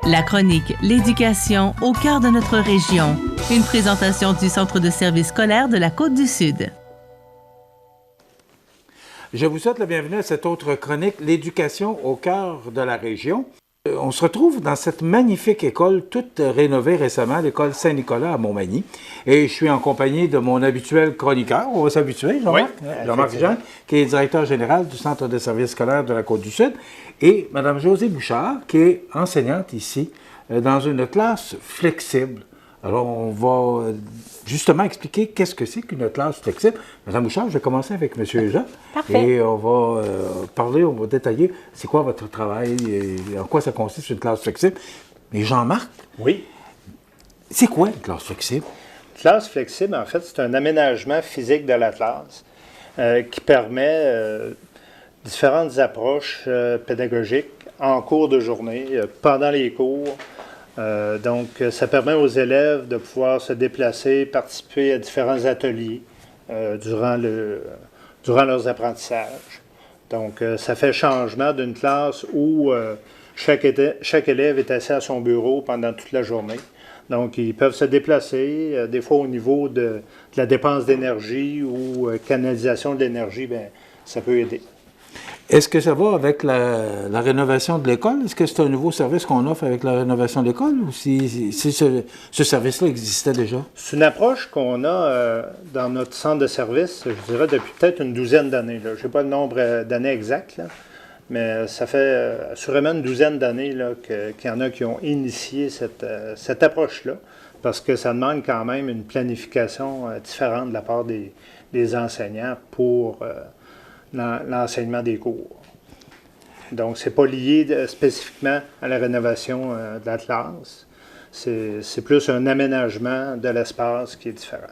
La chronique L'éducation au cœur de notre région. Une présentation du Centre de services scolaires de la Côte-du-Sud. Je vous souhaite la bienvenue à cette autre chronique, l'éducation au cœur de la région. On se retrouve dans cette magnifique école, toute rénovée récemment, l'école Saint-Nicolas à Montmagny. Et je suis en compagnie de mon habituel chroniqueur, on va s'habituer, Jean-Marc, Jean-Marc Jean, qui est directeur général du Centre de services scolaires de la Côte-du-Sud, et Mme Josée Bouchard, qui est enseignante ici, dans une classe flexible. Alors, on va justement expliquer qu'est-ce que c'est qu'une classe flexible. Madame Bouchard, je vais commencer avec M. Jean. Parfait. Et on va parler, on va détailler c'est quoi votre travail et en quoi ça consiste une classe flexible. Mais Jean-Marc, oui. C'est quoi une classe flexible? Classe flexible, en fait, c'est un aménagement physique de la classe qui permet différentes approches pédagogiques en cours de journée, pendant les cours. Donc, ça permet aux élèves de pouvoir se déplacer, participer à différents ateliers durant leurs apprentissages. Donc, ça fait changement d'une classe où chaque élève est assis à son bureau pendant toute la journée. Donc, ils peuvent se déplacer, des fois au niveau de la dépense d'énergie ou canalisation de l'énergie, bien, ça peut aider. Est-ce que ça va avec la rénovation de l'école? Est-ce que c'est un nouveau service qu'on offre avec la rénovation de l'école ou si ce service-là existait déjà? C'est une approche qu'on a dans notre centre de service, je dirais, depuis peut-être une douzaine d'années. Je n'ai pas le nombre d'années exact, là, mais ça fait assurément une douzaine d'années qu'il y en a qui ont initié cette approche-là, parce que ça demande quand même une planification différente de la part des enseignants pour l'enseignement des cours. Donc, ce n'est pas lié spécifiquement à la rénovation de la classe. C'est plus un aménagement de l'espace qui est différent.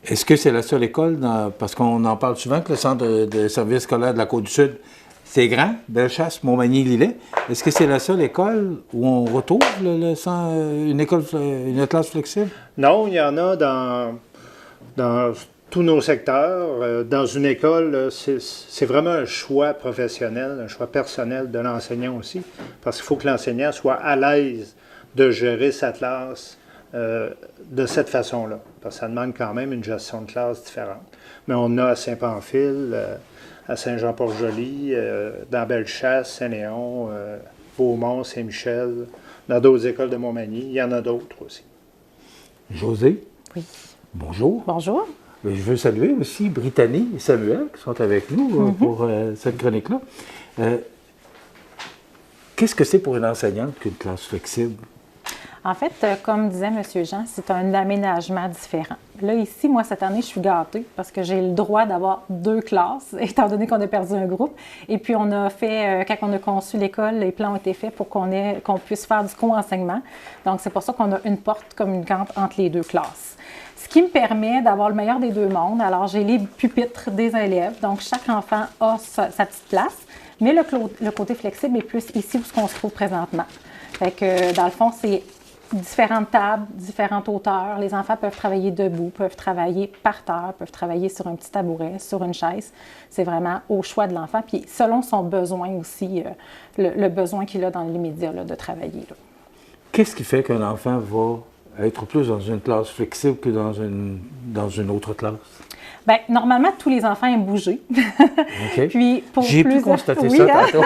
Est-ce que c'est la seule école, parce qu'on en parle souvent, que le Centre de services scolaires de la Côte-du-Sud, c'est grand, Bellechasse, Montmagny-Lillet. Est-ce que c'est la seule école où on retrouve une classe flexible? Non, il y en a dans tous nos secteurs. Dans une école, c'est vraiment un choix professionnel, un choix personnel de l'enseignant aussi, parce qu'il faut que l'enseignant soit à l'aise de gérer sa classe de cette façon-là, parce que ça demande quand même une gestion de classe différente. Mais on a à Saint-Pamphile, à Saint-Jean-Port-Joli, dans Bellechasse, Saint-Léon, Beaumont, Saint-Michel, dans d'autres écoles de Montmagny. Il y en a d'autres aussi. Josée? Oui. Bonjour. Bonjour. Je veux saluer aussi Brittany et Samuel qui sont avec nous pour cette chronique-là. Qu'est-ce que c'est pour une enseignante qu'une classe flexible? En fait, comme disait M. Jean, c'est un aménagement différent. Là, ici, moi, cette année, je suis gâtée parce que j'ai le droit d'avoir 2 classes, étant donné qu'on a perdu un groupe. Et puis, on a fait, quand on a conçu l'école, les plans ont été faits pour qu'on puisse faire du co-enseignement. Donc, c'est pour ça qu'on a une porte communicante entre les 2 classes. Ce qui me permet d'avoir le meilleur des 2 mondes. Alors, j'ai les pupitres des élèves. Donc, chaque enfant a sa petite place. Mais le côté flexible est plus ici où on se trouve présentement. Fait que, dans le fond, c'est différentes tables, différentes hauteurs. Les enfants peuvent travailler debout, peuvent travailler par terre, peuvent travailler sur un petit tabouret, sur une chaise. C'est vraiment au choix de l'enfant. Puis selon son besoin aussi, le besoin qu'il a dans l'immédiat de travailler. Là. Qu'est-ce qui fait qu'un enfant va être plus dans une classe flexible que dans une autre classe? Bien, normalement, tous les enfants aiment bouger. OK. Puis J'ai pu constater ça tantôt.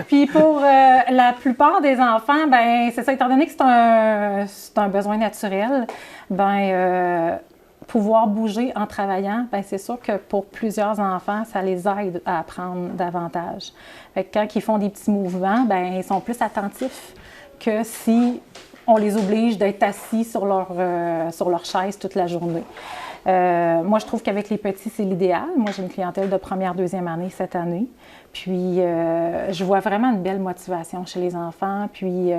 Puis pour la plupart des enfants, bien, c'est ça, étant donné que c'est un besoin naturel, bien, pouvoir bouger en travaillant, bien, c'est sûr que pour plusieurs enfants, ça les aide à apprendre davantage. Fait que quand ils font des petits mouvements, bien, ils sont plus attentifs que si on les oblige d'être assis sur leur chaise toute la journée. Moi, je trouve qu'avec les petits, c'est l'idéal. Moi, j'ai une clientèle de première, deuxième année cette année. Puis, je vois vraiment une belle motivation chez les enfants. Puis,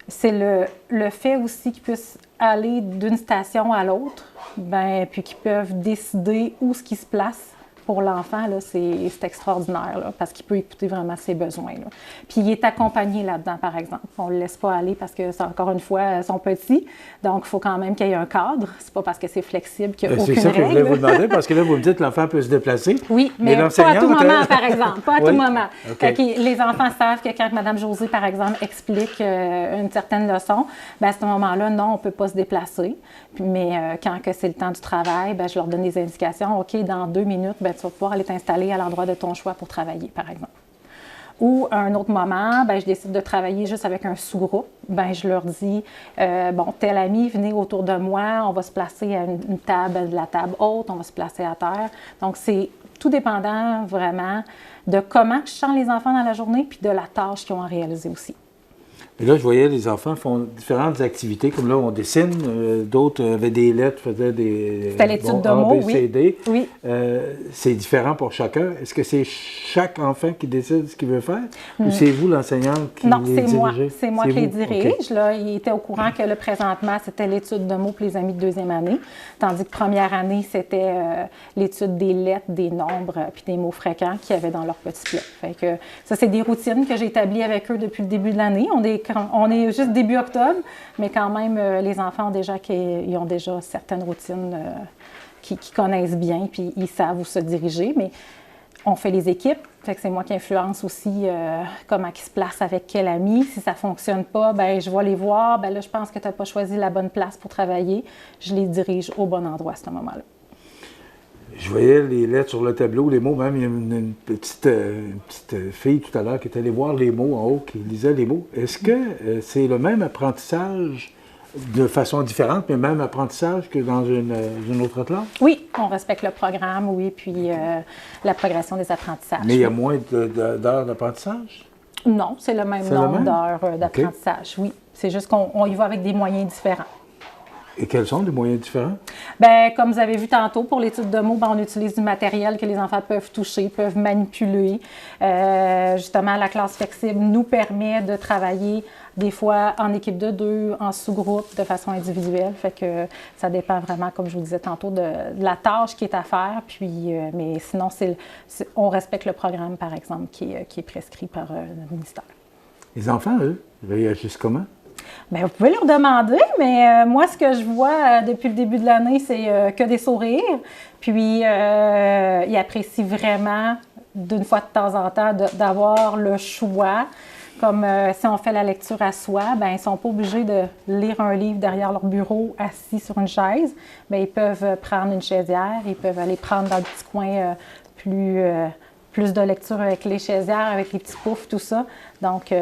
c'est le fait aussi qu'ils puissent aller d'une station à l'autre, bien, puis qu'ils peuvent décider où ce qu'ils se placent pour l'enfant, là, c'est extraordinaire là, parce qu'il peut écouter vraiment ses besoins. Là. Puis il est accompagné là-dedans, par exemple. On ne le laisse pas aller parce que, encore une fois, ils sont petits. Donc, il faut quand même qu'il y ait un cadre. C'est pas parce que c'est flexible qu'il n'y a aucune règle. C'est ça que je voulais vous demander, parce que là, vous me dites que l'enfant peut se déplacer. Oui, mais pas à tout moment, par exemple. Pas à tout moment. Okay. Les enfants savent que quand Mme Josée, par exemple, explique une certaine leçon, bien, à ce moment-là, non, on ne peut pas se déplacer. Mais quand c'est le temps du travail, bien, je leur donne des indications. OK, dans 2 minutes, bien, tu vas pouvoir aller t'installer à l'endroit de ton choix pour travailler, par exemple. Ou à un autre moment, bien, je décide de travailler juste avec un sous-groupe. Bien, je leur dis, bon, tel ami, venez autour de moi, on va se placer à une table, de la table haute, on va se placer à terre. Donc, c'est tout dépendant vraiment de comment je sens les enfants dans la journée puis de la tâche qu'ils ont à réaliser aussi. Et là, je voyais les enfants font différentes activités, comme là, on dessine, d'autres avaient des lettres, faisaient des... C'était l'étude de mots, A, B, C, D. Oui. C'est différent pour chacun. Est-ce que c'est chaque enfant qui décide ce qu'il veut faire? Ou c'est vous, l'enseignante, qui les dirigez? Non, c'est moi qui les dirige. Okay. Là, il était au courant que le présentement, c'était l'étude de mots pour les amis de 2e année, tandis que première année, c'était l'étude des lettres, des nombres, puis des mots fréquents qu'ils avaient dans leur petit plat. Fait que ça, c'est des routines que j'ai établies avec eux depuis le début de l'année. On est juste début octobre, mais quand même, les enfants ils ont déjà certaines routines qu'ils connaissent bien, puis ils savent où se diriger. Mais on fait les équipes, fait que c'est moi qui influence aussi comment ils se placent avec quel ami. Si ça ne fonctionne pas, bien, je vais les voir. Bien là, je pense que tu n'as pas choisi la bonne place pour travailler. Je les dirige au bon endroit à ce moment-là. Je voyais les lettres sur le tableau, les mots, même il y a une petite fille tout à l'heure qui est allée voir les mots en haut, qui lisait les mots. Est-ce que c'est le même apprentissage de façon différente, mais même apprentissage que dans une autre classe? Oui, on respecte le programme, oui, puis la progression des apprentissages. Mais il y a moins d'heures d'apprentissage? Non, c'est le même nombre d'heures d'apprentissage, oui. C'est juste qu'on y va avec des moyens différents. Et quels sont les moyens différents? Bien, comme vous avez vu tantôt, pour l'étude de mots, on utilise du matériel que les enfants peuvent toucher, peuvent manipuler. Justement, la classe flexible nous permet de travailler des fois en équipe de 2, en sous-groupe, de façon individuelle. Fait que ça dépend vraiment, comme je vous disais tantôt, de la tâche qui est à faire. Puis, mais sinon, on respecte le programme, par exemple, qui est prescrit par le ministère. Les enfants, eux, réagissent comment? Bien, vous pouvez leur demander, mais moi, ce que je vois depuis le début de l'année, c'est que des sourires. Puis, ils apprécient vraiment, d'une fois de temps en temps, d'avoir le choix. Comme si on fait la lecture à soi, bien, ils ne sont pas obligés de lire un livre derrière leur bureau, assis sur une chaise. Bien, ils peuvent prendre une chaisière, ils peuvent aller prendre dans le petit coin plus de lecture avec les chaisières, avec les petits poufs, tout ça. Donc,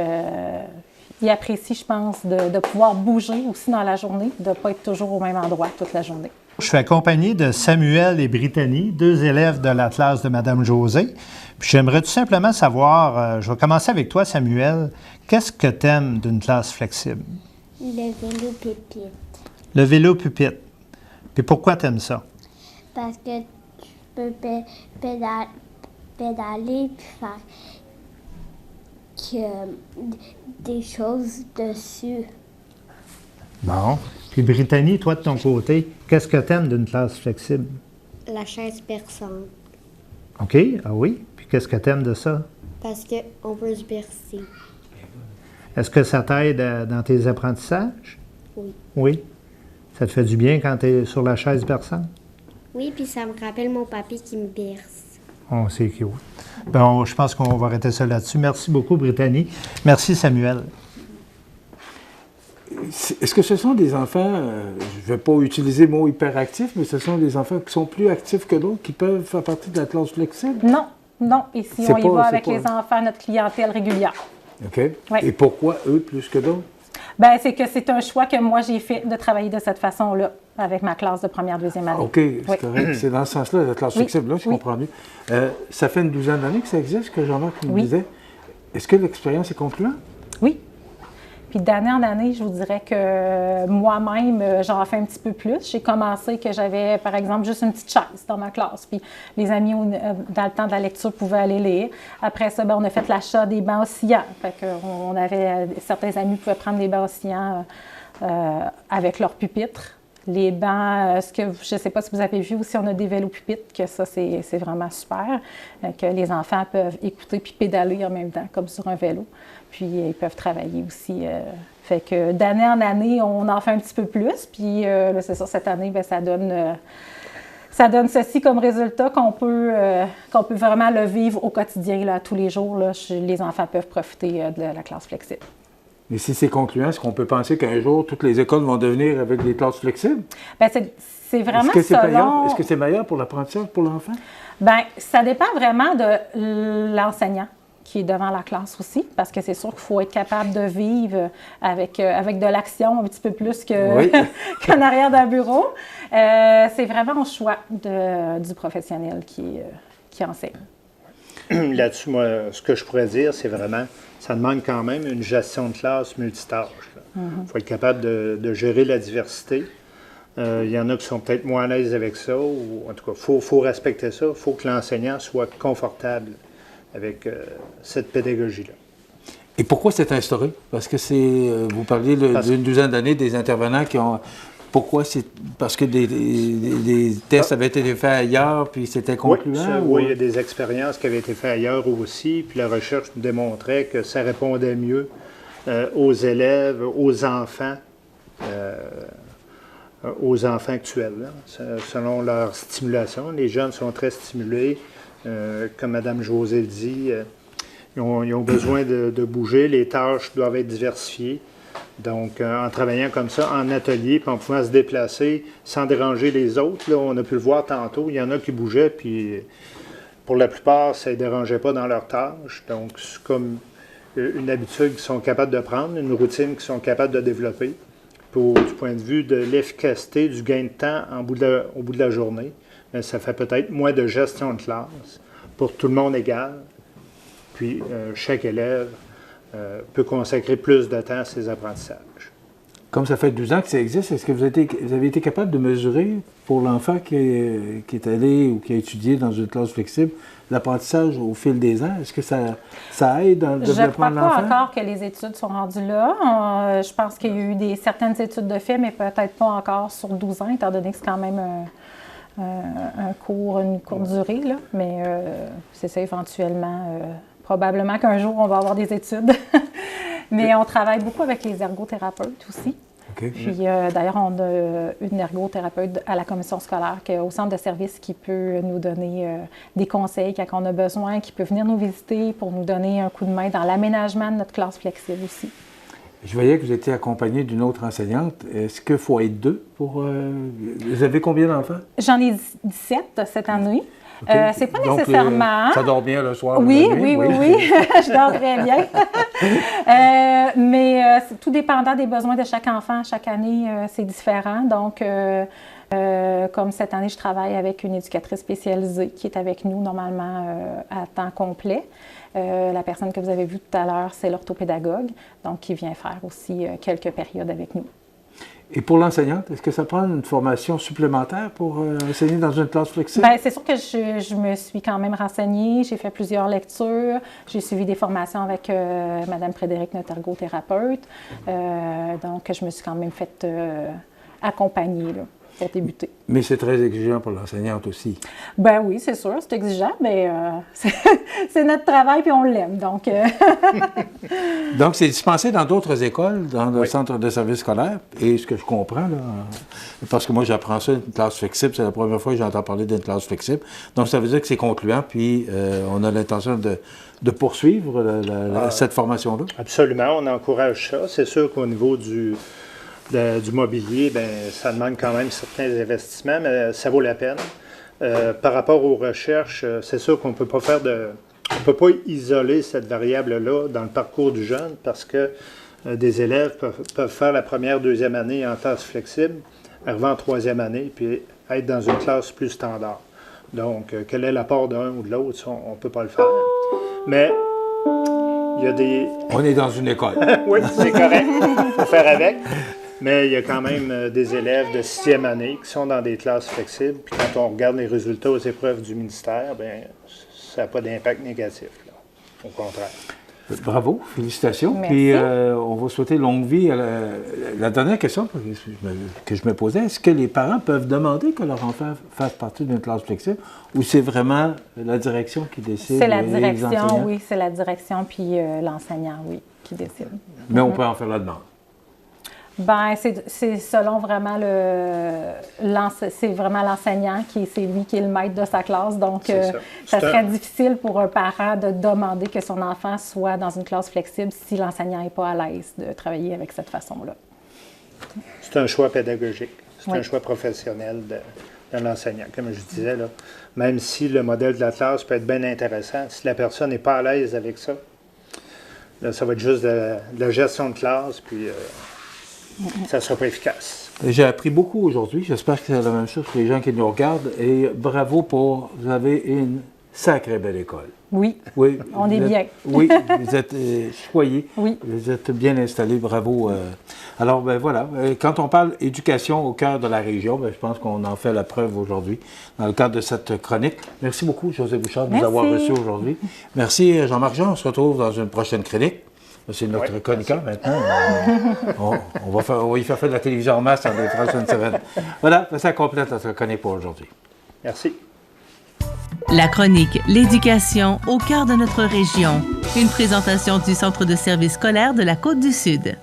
ils apprécient, je pense, de pouvoir bouger aussi dans la journée, de ne pas être toujours au même endroit toute la journée. Je suis accompagné de Samuel et Brittany, 2 élèves de la classe de Mme Josée. Puis j'aimerais tout simplement savoir, je vais commencer avec toi, Samuel, qu'est-ce que tu aimes d'une classe flexible? Le vélo pupitre. Le vélo pupitre. Puis pourquoi tu aimes ça? Parce que tu peux pédaler puis faire des choses dessus. Bon. Puis Brittany, toi de ton côté, qu'est-ce que tu aimes d'une classe flexible? La chaise perçante. OK, ah oui. Puis qu'est-ce que tu aimes de ça? Parce qu'on peut se bercer. Est-ce que ça t'aide dans tes apprentissages? Oui. Oui. Ça te fait du bien quand tu es sur la chaise berçante? Oui, puis ça me rappelle mon papy qui me berce. Oh, c'est cute. Bon, je pense qu'on va arrêter ça là-dessus. Merci beaucoup, Brittany. Merci, Samuel. Est-ce que ce sont des enfants, je ne vais pas utiliser le mot hyperactif, mais ce sont des enfants qui sont plus actifs que d'autres, qui peuvent faire partie de la classe flexible? Non. Ici, on y va avec les enfants, notre clientèle régulière. OK. Oui. Et pourquoi eux plus que d'autres? Bien, c'est que c'est un choix que moi, j'ai fait de travailler de cette façon-là avec ma classe de première, 2e année. OK, c'est correct. C'est dans ce sens-là, la classe flexible, là, je comprends mieux. Ça fait une douzaine d'années que ça existe, que Jean-Marc nous disait. Est-ce que l'expérience est concluante? Oui. Puis d'année en année, je vous dirais que moi-même, j'en fais un petit peu plus. J'ai commencé que j'avais, par exemple, juste une petite chaise dans ma classe. Puis les amis, dans le temps de la lecture, pouvaient aller lire. Après ça, bien, on a fait l'achat des bancs oscillants. Fait qu'on avait, certains amis pouvaient prendre des bancs oscillants avec leur pupitre. Les bancs, je ne sais pas si vous avez vu aussi, on a des vélos pupitres, que ça, c'est vraiment super, que les enfants peuvent écouter puis pédaler en même temps, comme sur un vélo. Puis, ils peuvent travailler aussi. Fait que d'année en année, on en fait un petit peu plus. Puis, là, c'est ça, cette année, bien, ça donne ceci comme résultat qu'on peut vraiment le vivre au quotidien, là, tous les jours. Là, les enfants peuvent profiter de la classe flexible. Mais si c'est concluant, est-ce qu'on peut penser qu'un jour, toutes les écoles vont devenir avec des classes flexibles? Bien, c'est vraiment Est-ce que c'est meilleur pour l'apprentissage pour l'enfant? Bien, ça dépend vraiment de l'enseignant qui est devant la classe aussi, parce que c'est sûr qu'il faut être capable de vivre avec de l'action un petit peu plus qu'en arrière d'un bureau. C'est vraiment au choix du professionnel qui enseigne. Là-dessus, moi, ce que je pourrais dire, c'est vraiment, ça demande quand même une gestion de classe multitâche. Il faut être capable de gérer la diversité. Il y en a qui sont peut-être moins à l'aise avec ça, ou en tout cas, il faut respecter ça. Il faut que l'enseignant soit confortable avec cette pédagogie-là. Et pourquoi c'est instauré? Parce que vous parliez d'une douzaine d'années des intervenants qui ont... Pourquoi? C'est parce que des tests avaient été faits ailleurs, puis c'était concluant? Oui, il y a des expériences qui avaient été faites ailleurs aussi, puis la recherche nous démontrait que ça répondait mieux aux élèves, aux enfants actuels, là, selon leur stimulation. Les jeunes sont très stimulés, comme Mme José le dit, ils ont besoin de bouger, les tâches doivent être diversifiées. Donc, en travaillant comme ça, en atelier, puis en pouvant se déplacer sans déranger les autres, là, on a pu le voir tantôt, il y en a qui bougeaient, puis pour la plupart, ça ne les dérangeait pas dans leurs tâches. Donc, c'est comme une habitude qu'ils sont capables de prendre, une routine qu'ils sont capables de développer, du point de vue de l'efficacité, du gain de temps au bout de la journée. Mais ça fait peut-être moins de gestion de classe pour tout le monde égal. Puis, chaque élève peut consacrer plus de temps à ses apprentissages. Comme ça fait 12 ans que ça existe, est-ce que vous avez été capable de mesurer pour l'enfant qui est allé ou qui a étudié dans une classe flexible l'apprentissage au fil des ans? Est-ce que ça aide dans le développement de l'enfant? Je ne crois pas encore que les études sont rendues là. Je pense qu'il y a eu certaines études de fait, mais peut-être pas encore sur 12 ans, étant donné que c'est quand même une courte durée. Là. Mais c'est ça, éventuellement... Probablement qu'un jour, on va avoir des études. Mais on travaille beaucoup avec les ergothérapeutes aussi. Okay. Puis d'ailleurs, on a une ergothérapeute à la commission scolaire au centre de service qui peut nous donner des conseils quand on a besoin, qui peut venir nous visiter pour nous donner un coup de main dans l'aménagement de notre classe flexible aussi. Je voyais que vous étiez accompagnée d'une autre enseignante. Est-ce qu'il faut être deux pour... Vous avez combien d'enfants? J'en ai 17 cette année. Okay. C'est pas nécessairement... ça dort bien le soir? Oui. Je dors très bien. Mais tout dépendant des besoins de chaque enfant, chaque année, c'est différent. Donc, comme cette année, je travaille avec une éducatrice spécialisée qui est avec nous normalement à temps complet. La personne que vous avez vue tout à l'heure, c'est l'orthopédagogue, donc qui vient faire aussi quelques périodes avec nous. Et pour l'enseignante, est-ce que ça prend une formation supplémentaire pour enseigner dans une classe flexible? Bien, c'est sûr que je me suis quand même renseignée. J'ai fait plusieurs lectures. J'ai suivi des formations avec Mme Frédéric, notre ergothérapeute. Donc, je me suis quand même fait accompagner là, pour débuter. Mais c'est très exigeant pour l'enseignante aussi. Ben oui, c'est sûr, c'est exigeant, mais c'est notre travail puis on l'aime. Donc, donc, c'est dispensé dans d'autres écoles, dans le centre de service scolaire. Et ce que je comprends, là, parce que moi, j'apprends ça, une classe flexible, c'est la première fois que j'entends parler d'une classe flexible. Donc, ça veut dire que c'est concluant, puis on a l'intention de poursuivre cette formation-là. Absolument, on encourage ça. C'est sûr qu'au niveau du mobilier, bien, ça demande quand même certains investissements, mais ça vaut la peine. Par rapport aux recherches, c'est sûr qu'on ne peut pas on peut pas isoler cette variable-là dans le parcours du jeune parce que des élèves peuvent faire la première, deuxième année en classe flexible, arriver en troisième année, puis être dans une classe plus standard. Donc, quel est l'apport d'un ou de l'autre, on ne peut pas le faire. Mais il y a des... On est dans une école. Oui, c'est correct. Il faut faire avec. Mais il y a quand même des élèves de sixième année qui sont dans des classes flexibles. Puis quand on regarde les résultats aux épreuves du ministère, bien, ça n'a pas d'impact négatif. Là. Au contraire. Bravo, félicitations. Merci. Puis on va souhaiter longue vie. La dernière question que je me posais, est-ce que les parents peuvent demander que leur enfant fasse partie d'une classe flexible ou c'est vraiment la direction qui décide? C'est la et les direction, enseignants? oui, c'est la direction, puis l'enseignant, oui, qui décide. Mais on peut en faire la demande. Ben, c'est selon vraiment c'est vraiment l'enseignant c'est lui qui est le maître de sa classe. Donc, C'est ça ça. serait difficile pour un parent de demander que son enfant soit dans une classe flexible si l'enseignant n'est pas à l'aise de travailler avec cette façon-là. C'est un choix pédagogique. C'est Oui. un choix professionnel de l'enseignant. Comme je disais, là, même si le modèle de la classe peut être bien intéressant, si la personne n'est pas à l'aise avec ça, là, ça va être juste de la gestion de classe, puis ça ne sera pas efficace. J'ai appris beaucoup aujourd'hui. J'espère que c'est la même chose pour les gens qui nous regardent. Et bravo vous avez une sacrée belle école. Oui, Oui, On est bien. Oui, vous êtes choyés. Oui. Vous êtes bien installés. Bravo. Alors, ben voilà. Quand on parle éducation au cœur de la région, ben, je pense qu'on en fait la preuve aujourd'hui dans le cadre de cette chronique. Merci beaucoup, José Bouchard, de nous Merci. avoir reçus aujourd'hui. Merci, Jean-Marc Jean. On se retrouve dans une prochaine chronique. C'est notre Oui, chroniqueur maintenant. On va y faire de la télévision en masse dans les prochaines semaines. Voilà, ça complète notre chronique pour aujourd'hui. Merci. La chronique L'éducation au cœur de notre région. Une présentation du Centre de services scolaires de la Côte-du-Sud.